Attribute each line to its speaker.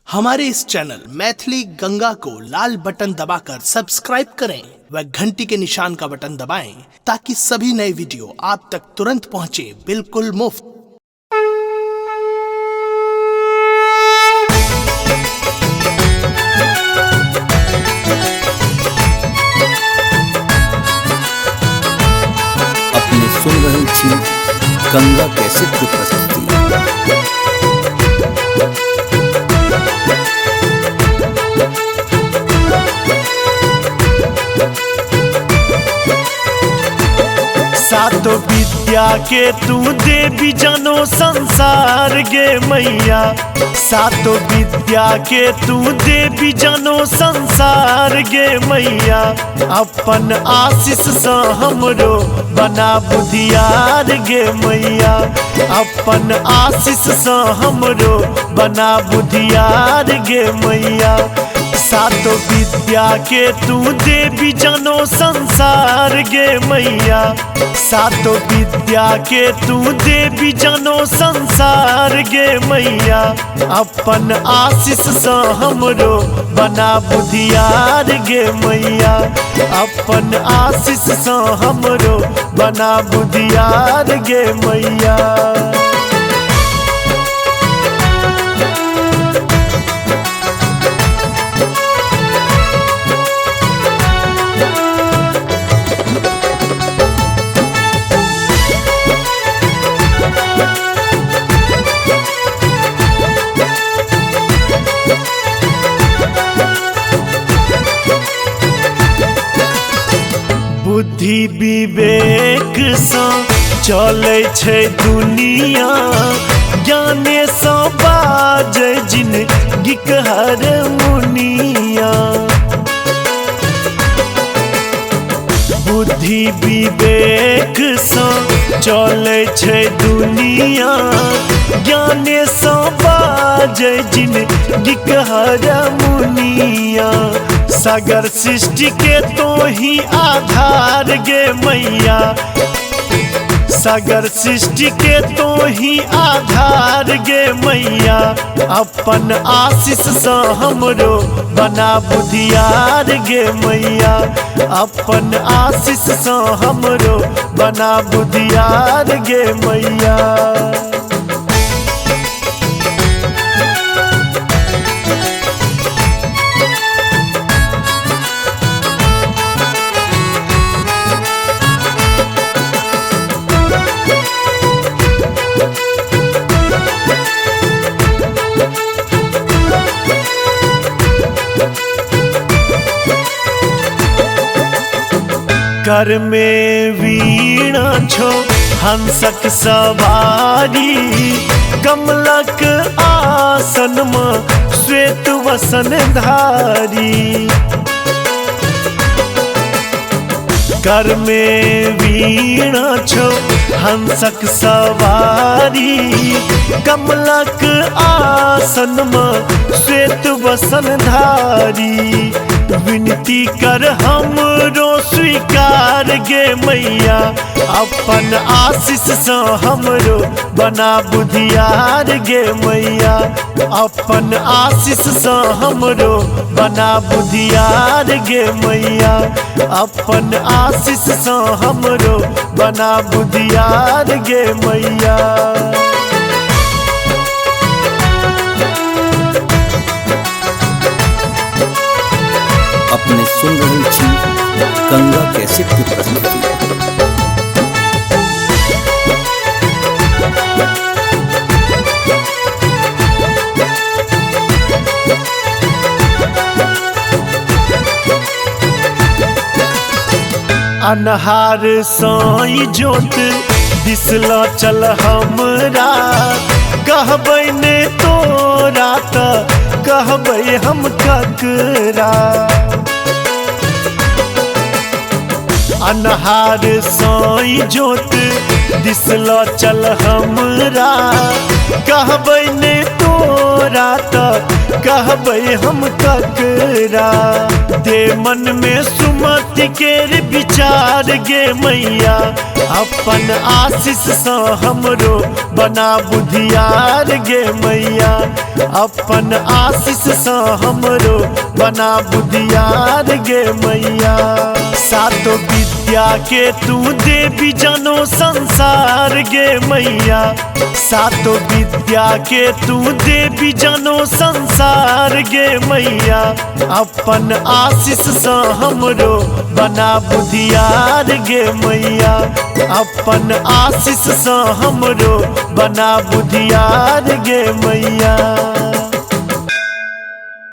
Speaker 1: हमारे इस चैनल मैथिली गंगा को लाल बटन दबाकर सब्सक्राइब करें व घंटी के निशान का बटन दबाएं ताकि सभी नए वीडियो आप तक तुरंत पहुंचे बिल्कुल मुफ्त।
Speaker 2: अपने सुन रही थी गंगा कैसेट की प्रस्तुति।
Speaker 3: सातो विद्या के तू देवी जनो संसार गे मैया, सातो विद्या के तू देवी जनो संसार गे मैया। अपन आशीष से हमरो बना बुधियार गे मैया, अपन आशीष से हमरो बना बुधियार गे मैया। सातो विद्या के तू देवी जनो संसार गे मैया, सातो विद्या के तू देवी जनो संसार गे मैया। अपन आशीष से हमरो बना बुधियार गे मैया, अपन आशीष से हमरो बना बुधियार गे मैया। बुद्धि विवेक से चले छे दुनिया, ज्ञाने से बाजे जिंदगी हर मुनिया। बुद्धि विवेक से चले छे दुनिया, ज्ञाने से बाजे जिंदगी हर मुनिया। सागर सृष्टि के तो ही आधार गे मैया, सागर सृष्टि के तो ही आधार गे मैया। अपन आशीष से हमरो बना बुधियार गे मैया, अपन आशीष से हमरो बना बुधियार गे मैया। कर में वीणा छो हंसक सवारी, कमलक आसन में श्वेत वसन धारी। कर में वीणा छो हंसक सवारी, कमलक आसन में श्वेत वसन धारी। विनती कर हमरो स्वीकार गे मैया, अपन आशीष से हमरो बना बुधियार गे मैया, अपन आशीष से हमरो बना बुधियार गे मैया, अपन आशीष से हमरो बना बुधियार गे मैया।
Speaker 2: अपने सुन रही थी गंगा कैसेट की प्रस्तुति।
Speaker 3: अनहार साई जोत दिसला चल हमरा, कहबै ने तोरा त कहबै हम ककरा। अनहार साई जोत दिसला चल हमरा, कहबै ने तोरा तोहरा तो कहबै हम ककरा। दे मन में सुमति के विचार गे मैया, अपन आशीष सँ हमरो बना बुधियार गे मैया, अपन आशीष सँ हमरो बना बुधियार गे मैया। सातो विद्या के तू देवी जनो संसार गे मैया, सातो विद्या के तू देवी जनो संसार गे मैया, अपन आशीष सँ हमरो बना बुधियार गे मैया, अपन आशीष सँ हमरो बना बुधियार गे मैया।